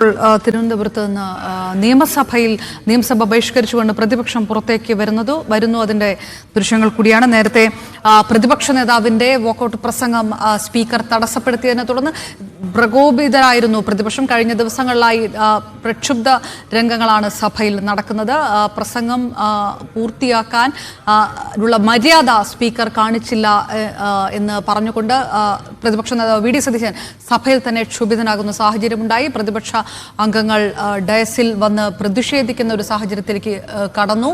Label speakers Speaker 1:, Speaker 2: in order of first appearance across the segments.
Speaker 1: തിരുവനന്തപുരത്ത് നിന്ന് നിയമസഭ ബഹിഷ്കരിച്ചുകൊണ്ട് പ്രതിപക്ഷം പുറത്തേക്ക് വരുന്നു അതിന്റെ ദൃശ്യങ്ങൾ കൂടിയാണ്. നേരത്തെ പ്രതിപക്ഷ നേതാവിന്റെ വോക്കൌട്ട് പ്രസംഗം സ്പീക്കർ തടസ്സപ്പെടുത്തിയതിനെ തുടർന്ന് പ്രകോപിതരായിരുന്നു പ്രതിപക്ഷം. കഴിഞ്ഞ ദിവസങ്ങളിലായി പ്രക്ഷുബ്ധ രംഗങ്ങളാണ് സഭയിൽ നടക്കുന്നത്. പ്രസംഗം പൂർത്തിയാക്കാൻ ഉള്ള മര്യാദ സ്പീക്കർ കാണിച്ചില്ല എന്ന് പറഞ്ഞുകൊണ്ട് പ്രതിപക്ഷ നേതാവ് വി ഡി സതീശൻ സഭയിൽ തന്നെ ക്ഷുഭിതനാകുന്ന സാഹചര്യമുണ്ടായി. പ്രതിപക്ഷ അംഗങ്ങൾ ഡയസിൽ വന്ന് പ്രതിഷേധിക്കുന്ന ഒരു സാഹചര്യത്തിലേക്ക് കടന്നു.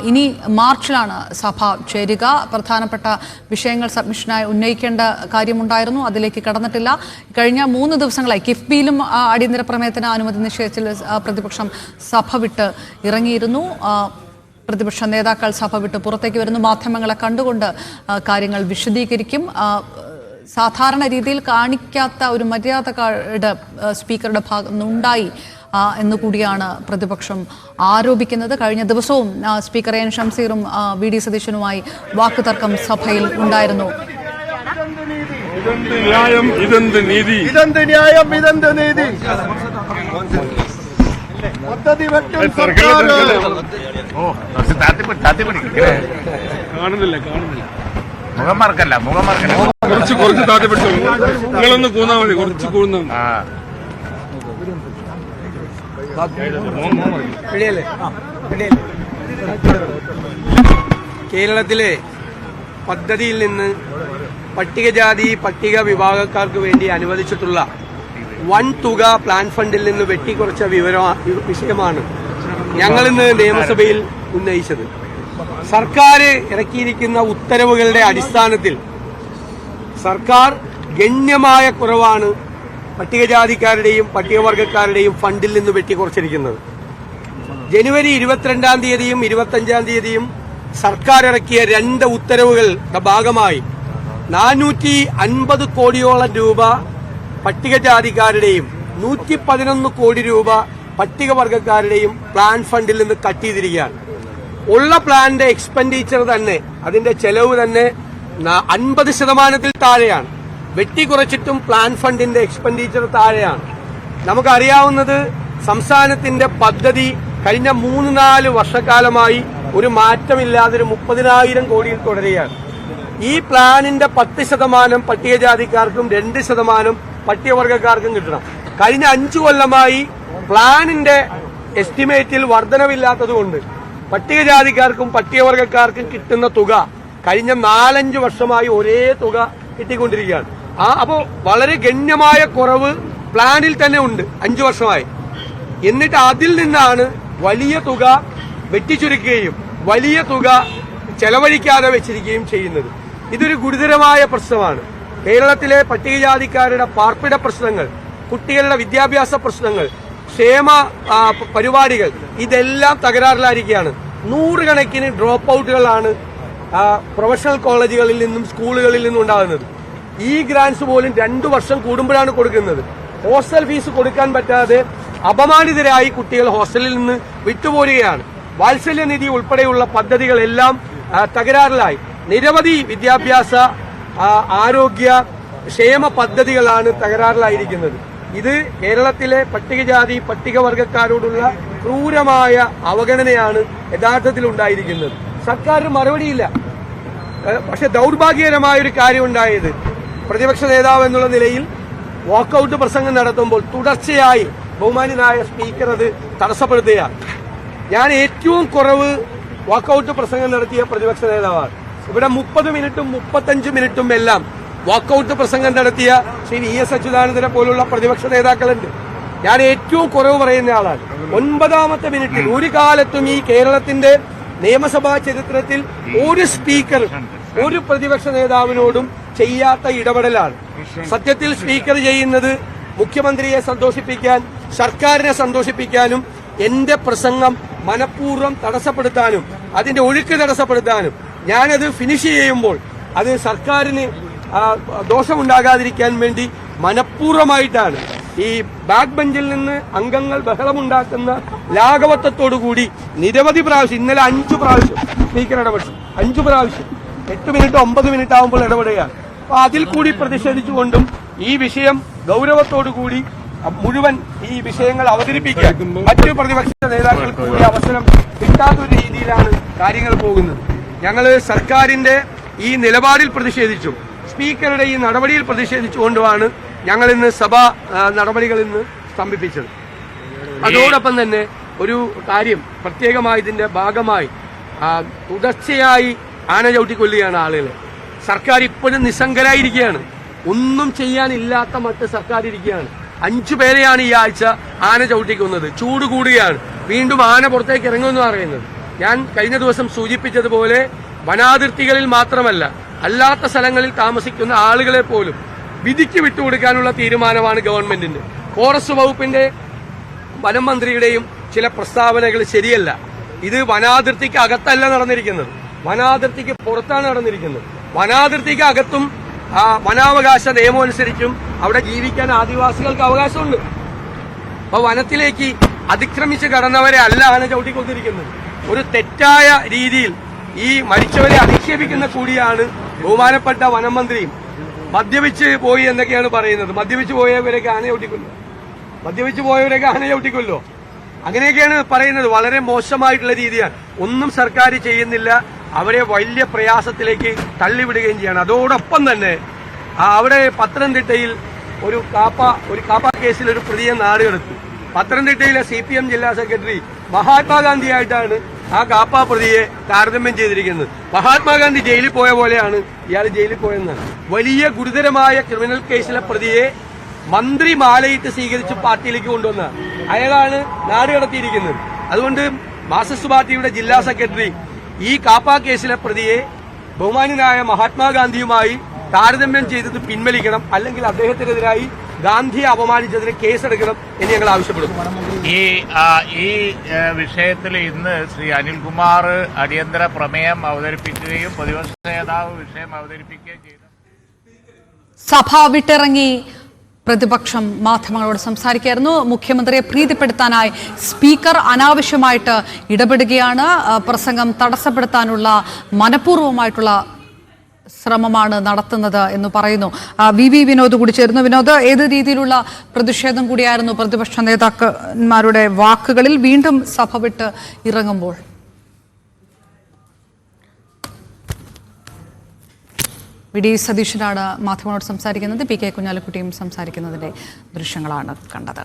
Speaker 1: ഇനി മാർച്ചിലാണ് സഭ ചേരുക. പ്രധാനപ്പെട്ട വിഷയങ്ങൾ സബ്മിഷനായി ഉന്നയിക്കേണ്ട കാര്യമുണ്ടായിരുന്നു, അതിലേക്ക് കടന്നിട്ടില്ല. കഴിഞ്ഞ 3 ദിവസങ്ങളായി കിഫ്ബിയിലും അടിയന്തര പ്രമേയത്തിന് അനുമതി നിഷേധിച്ചിൽ പ്രതിപക്ഷം സഭ വിട്ട് ഇറങ്ങിയിരുന്നു. പ്രതിപക്ഷ നേതാക്കൾ സഭ വിട്ട് പുറത്തേക്ക് വരുന്നു. മാധ്യമങ്ങളെ കണ്ടുകൊണ്ട് കാര്യങ്ങൾ വിശദീകരിക്കും. സാധാരണ രീതിയിൽ കാണിക്കാത്ത ഒരു മര്യാദ സ്പീക്കറുടെ ഭാഗത്തുനിന്നുണ്ടായി എന്നുകൂടിയാണ് പ്രതിപക്ഷം ആരോപിക്കുന്നത്. കഴിഞ്ഞ ദിവസവും സ്പീക്കർ എൻ ഷംസീറും വി ഡി സതീശനുമായി വാക്കുതർക്കം സഭയിൽ ഉണ്ടായിരുന്നു.
Speaker 2: കുറച്ച് താഴ്ത്തപ്പെട്ടു നിങ്ങളൊന്ന് കൂന്നാ മതി, കുറച്ച് കൂന്നാ
Speaker 3: കേരളത്തിലെ പദ്ധതിയിൽ നിന്ന് പട്ടികജാതി പട്ടിക വിഭാഗക്കാർക്ക് വേണ്ടി അനുവദിച്ചിട്ടുള്ള വൻ തുക പ്ലാൻ ഫണ്ടിൽ നിന്ന് വെട്ടിക്കുറച്ച വിഷയമാണ് ഞങ്ങളിന്ന് നിയമസഭയിൽ ഉന്നയിച്ചത്. സർക്കാർ ഇറക്കിയിരിക്കുന്ന ഉത്തരവുകളുടെ അടിസ്ഥാനത്തിൽ സർക്കാർ ഗണ്യമായ കുറവാണ് പട്ടികജാതിക്കാരുടെയും പട്ടികവർഗക്കാരുടെയും ഫണ്ടിൽ നിന്ന് വെട്ടിക്കുറച്ചിരിക്കുന്നത്. ജനുവരി 22-ാം തീയതിയും 25-ാം തീയതിയും സർക്കാർ ഇറക്കിയ 2 ഉത്തരവുകളുടെ ഭാഗമായി 450 കോടിയോളം രൂപ പട്ടികജാതിക്കാരുടെയും 111 കോടി രൂപ പട്ടികവർഗക്കാരുടെയും പ്ലാൻ ഫണ്ടിൽ നിന്ന് കട്ട് ചെയ്തിരിക്കുകയാണ്. ഉള്ള പ്ലാന്റെ എക്സ്പെൻഡിച്ചർ തന്നെ, അതിന്റെ ചെലവ് തന്നെ 50% താഴെയാണ്. വെട്ടിക്കുറച്ചിട്ടും പ്ലാൻ ഫണ്ടിന്റെ എക്സ്പെൻഡിച്ചർ താഴെയാണ്. നമുക്കറിയാവുന്നത് സംസ്ഥാനത്തിന്റെ പദ്ധതി കഴിഞ്ഞ 3-4 വർഷക്കാലമായി ഒരു മാറ്റമില്ലാതെ 30,000 കോടിയിൽ തുടരുകയാണ്. ഈ പ്ലാനിന്റെ 10% പട്ടികജാതിക്കാർക്കും 2% പട്ടികവർഗക്കാർക്കും കിട്ടണം. കഴിഞ്ഞ 5 കൊല്ലമായി പ്ലാനിന്റെ എസ്റ്റിമേറ്റിൽ വർധനവില്ലാത്തതുകൊണ്ട് പട്ടികജാതിക്കാർക്കും പട്ടികവർഗക്കാർക്കും കിട്ടുന്ന തുക കഴിഞ്ഞ 4-5 വർഷമായി ഒരേ തുക കിട്ടിക്കൊണ്ടിരിക്കുകയാണ്. അപ്പോൾ വളരെ ഗണ്യമായ കുറവ് പ്ലാനിൽ തന്നെ ഉണ്ട് 5 വർഷമായി. എന്നിട്ട് അതിൽ നിന്നാണ് വലിയ തുക വെട്ടിച്ചുരുക്കുകയും വലിയ തുക ചെലവഴിക്കാതെ വെച്ചിരിക്കുകയും ചെയ്യുന്നത്. ഇതൊരു ഗുരുതരമായ പ്രശ്നമാണ്. കേരളത്തിലെ പട്ടികജാതിക്കാരുടെ പാർപ്പിട പ്രശ്നങ്ങൾ, കുട്ടികളുടെ വിദ്യാഭ്യാസ പ്രശ്നങ്ങൾ, ക്ഷേമ പരിപാടികൾ ഇതെല്ലാം തകരാറിലായിരിക്കുകയാണ്. 100 കണക്കിന് ഡ്രോപ്പ് ഔട്ടുകളാണ് പ്രൊഫഷണൽ കോളേജുകളിൽ നിന്നും സ്കൂളുകളിൽ നിന്നും ഉണ്ടാകുന്നത്. ഈ ഗ്രാന്റ്സ് പോലും 2 വർഷം കൂടുമ്പോഴാണ് കൊടുക്കുന്നത്. ഹോസ്റ്റൽ ഫീസ് കൊടുക്കാൻ പറ്റാതെ അപമാനിതരായി കുട്ടികൾ ഹോസ്റ്റലിൽ നിന്ന് വിട്ടുപോരുകയാണ്. വാത്സല്യനിധി ഉൾപ്പെടെയുള്ള പദ്ധതികളെല്ലാം തകരാറിലായി. നിരവധി വിദ്യാഭ്യാസ ആരോഗ്യ ക്ഷേമ പദ്ധതികളാണ് തകരാറിലായിരിക്കുന്നത്. ഇത് കേരളത്തിലെ പട്ടികജാതി പട്ടികവർഗക്കാരോടുള്ള ക്രൂരമായ അവഗണനയാണ് യഥാർത്ഥത്തിൽ ഉണ്ടായിരിക്കുന്നത്. സർക്കാരിന് മറുപടിയില്ല. പക്ഷെ ദൗർഭാഗ്യകരമായ ഒരു കാര്യം ഉണ്ടായത്, പ്രതിപക്ഷ നേതാവ് എന്നുള്ള നിലയിൽ വാക്കൌട്ട് പ്രസംഗം നടത്തുമ്പോൾ തുടർച്ചയായി ബഹുമാന്യനായ സ്പീക്കർ അത് തടസ്സപ്പെടുത്തുകയാണ്. ഞാൻ ഏറ്റവും കുറവ് വാക്കൌട്ട് പ്രസംഗം നടത്തിയ പ്രതിപക്ഷ നേതാവാണ്. ഇവിടെ 30 മിനിറ്റും 35 മിനിറ്റും എല്ലാം വാക്കൌട്ട് പ്രസംഗം നടത്തിയ ശ്രീ VS അച്യുതാനന്ദനെ പോലുള്ള പ്രതിപക്ഷ നേതാക്കളുണ്ട്. ഞാൻ ഏറ്റവും കുറവ് പറയുന്ന ആളാണ്. 9ാമത്തെ മിനിറ്റിൽ ഒരു കാലത്തും ഈ കേരളത്തിന്റെ നിയമസഭാ ചരിത്രത്തിൽ ഒരു സ്പീക്കർ ഒരു പ്രതിപക്ഷ നേതാവിനോടും ചെയ്യാത്ത ഇടപെടലാണ്. സത്യത്തിൽ സ്പീക്കർ ചെയ്യുന്നത് മുഖ്യമന്ത്രിയെ സന്തോഷിപ്പിക്കാൻ, സർക്കാരിനെ സന്തോഷിപ്പിക്കാനും എന്റെ പ്രസംഗം മനഃപൂർവ്വം തടസ്സപ്പെടുത്താനും അതിന്റെ ഒഴുക്ക് തടസ്സപ്പെടുത്താനും, ഞാനത് ഫിനിഷ് ചെയ്യുമ്പോൾ അത് സർക്കാരിന് ദോഷമുണ്ടാകാതിരിക്കാൻ വേണ്ടി മനഃപൂർവ്വമായിട്ടാണ്. ഈ ബാക്ക് ബെഞ്ചിൽ നിന്ന് അംഗങ്ങൾ ബഹളമുണ്ടാക്കുന്ന ലാഘവത്വത്തോടുകൂടി നിരവധി പ്രാവശ്യം, ഇന്നലെ 5 പ്രാവശ്യം സ്പീക്കർ ഇടപെട്ടു. 5 പ്രാവശ്യം 8 മിനിറ്റ് 9 മിനിറ്റ് ആകുമ്പോൾ ഇടപെടുകയാണ്. അപ്പൊ അതിൽ കൂടി പ്രതിഷേധിച്ചുകൊണ്ടും ഈ വിഷയം ഗൗരവത്തോടുകൂടി മുഴുവൻ ഈ വിഷയങ്ങൾ അവതരിപ്പിക്കാൻ മറ്റു പ്രതിപക്ഷ നേതാക്കൾക്ക് കൂടി അവസരം കിട്ടാത്തൊരു രീതിയിലാണ് കാര്യങ്ങൾ പോകുന്നത്. ഞങ്ങൾ സർക്കാരിന്റെ ഈ നിലപാടിൽ പ്രതിഷേധിച്ചും സ്പീക്കറുടെ ഈ നടപടിയിൽ പ്രതിഷേധിച്ചുകൊണ്ടുമാണ് ഞങ്ങൾ ഇന്ന് സഭാ നടപടികൾ ഇന്ന് സ്തംഭിപ്പിച്ചത്. അതോടൊപ്പം തന്നെ ഒരു കാര്യം പ്രത്യേകമായി ഇതിന്റെ ഭാഗമായി തുടർച്ചയായി ആന ചവിട്ടിക്കൊല്ലുകയാണ് ആളുകളെ. സർക്കാർ ഇപ്പോഴും നിസ്സംഗരായിരിക്കുകയാണ്. ഒന്നും ചെയ്യാനില്ലാത്ത മറ്റ് സർക്കാർ ഇരിക്കുകയാണ്. 5 പേരെയാണ് ഈ ആഴ്ച ആന ചവിട്ടിക്കുന്നത്. ചൂട് കൂടുകയാണ്. വീണ്ടും ആന പുറത്തേക്ക് ഇറങ്ങുമെന്ന് പറയുന്നത്. ഞാൻ കഴിഞ്ഞ ദിവസം സൂചിപ്പിച്ചതുപോലെ വനാതിർത്തികളിൽ മാത്രമല്ല അല്ലാത്ത സ്ഥലങ്ങളിൽ താമസിക്കുന്ന ആളുകളെ പോലും വിധിക്ക് വിട്ടുകൊടുക്കാനുള്ള തീരുമാനമാണ് ഗവൺമെന്റിന്റെ. ഫോറസ്റ്റ് വകുപ്പിന്റെ വനം മന്ത്രിയുടെയും ചില പ്രസ്താവനകൾ ശരിയല്ല. ഇത് വനാതിർത്തിക്ക് അകത്തല്ല നടന്നിരിക്കുന്നത്, വനാതിർത്തിക്ക് പുറത്താണ് നടന്നിരിക്കുന്നത്. വനാതിർത്തിക്ക് അകത്തും വനാവകാശ നിയമം അനുസരിച്ചും അവിടെ ജീവിക്കാൻ ആദിവാസികൾക്ക് അവകാശമുണ്ട്. അപ്പൊ വനത്തിലേക്ക് അതിക്രമിച്ച് കടന്നവരെ അല്ല ആന ചവിട്ടിക്കൊണ്ടിരിക്കുന്നത്. ഒരു തെറ്റായ രീതിയിൽ ഈ മരിച്ചവരെ അധിക്ഷേപിക്കുന്ന കൂടിയാണ് ബഹുമാനപ്പെട്ട വനം മന്ത്രിയും. മദ്യപിച്ച് പോയി എന്നൊക്കെയാണ് പറയുന്നത്. മദ്യപിച്ച് പോയവരൊക്കെ ആന ചവിട്ടിക്കൊല്ലോ, അങ്ങനെയൊക്കെയാണ് പറയുന്നത്. വളരെ മോശമായിട്ടുള്ള രീതിയാണ്. ഒന്നും സർക്കാർ ചെയ്യുന്നില്ല. അവരെ വലിയ പ്രയാസത്തിലേക്ക് തള്ളിവിടുകയും ചെയ്യാണ്. അതോടൊപ്പം തന്നെ അവിടെ പത്തനംതിട്ടയിൽ ഒരു കാപ്പ കേസിൽ ഒരു പ്രതിയെ നാടുകടത്തി. പത്തനംതിട്ടയിലെ CPM ജില്ലാ സെക്രട്ടറി മഹാത്മാഗാന്ധിയായിട്ടാണ് ആ കാപ്പ പ്രതിയെ താരതമ്യം ചെയ്തിരിക്കുന്നത്. മഹാത്മാഗാന്ധി ജയിലിൽ പോയ പോലെയാണ് ഇയാൾ ജയിലിൽ പോയെന്നാണ്. വലിയ ഗുരുതരമായ ക്രിമിനൽ കേസിലെ പ്രതിയെ മന്ത്രി മാലയിട്ട് സ്വീകരിച്ച് പാർട്ടിയിലേക്ക് കൊണ്ടുവന്ന അയാളാണ് നാടുകടത്തിയിരിക്കുന്നത്. അതുകൊണ്ട് മാർക്സിസ്റ്റ് പാർട്ടിയുടെ ജില്ലാ സെക്രട്ടറി ഈ കാപ്പ കേസിലെ പ്രതിയെ ബഹുമാനായ മഹാത്മാഗാന്ധിയുമായി താരതമ്യം ചെയ്തത് പിൻവലിക്കണം, അല്ലെങ്കിൽ അദ്ദേഹത്തിനെതിരായി ഗാന്ധിയെ അപമാനിച്ചതിന് കേസെടുക്കണം എന്ന് ഞങ്ങൾ ആവശ്യപ്പെടുന്നു.
Speaker 4: ഈ വിഷയത്തിൽ ഇന്ന് ശ്രീ അനിൽകുമാർ അടിയന്തര പ്രമേയം അവതരിപ്പിക്കുകയും പ്രതിപക്ഷ നേതാവ് വിഷയം അവതരിപ്പിക്കുകയും ചെയ്തു.
Speaker 1: സഭ വിട്ടിറങ്ങി പ്രതിപക്ഷം മാധ്യമങ്ങളോട് സംസാരിക്കുകയായിരുന്നു. മുഖ്യമന്ത്രിയെ പ്രീതിപ്പെടുത്താനായി സ്പീക്കർ അനാവശ്യമായിട്ട് ഇടപെടുകയാണ്. പ്രസംഗം തടസ്സപ്പെടുത്താനുള്ള മനഃപൂർവ്വമായിട്ടുള്ള ശ്രമമാണ് നടത്തുന്നത് എന്ന് പറയുന്നു. VV വിനോദ് കൂടി ചേരുന്നു. വിനോദ്, ഏത് രീതിയിലുള്ള പ്രതിഷേധം കൂടിയായിരുന്നു പ്രതിപക്ഷ നേതാക്കന്മാരുടെ വാക്കുകളിൽ വീണ്ടും സഭ വിട്ട് ഇറങ്ങുമ്പോൾ? VD സതീശനാണ് മാധ്യമങ്ങളോട് സംസാരിക്കുന്നത്. PK കുഞ്ഞാലിക്കുട്ടിയും സംസാരിക്കുന്നതിന്റെ ദൃശ്യങ്ങളാണ് കണ്ടത്.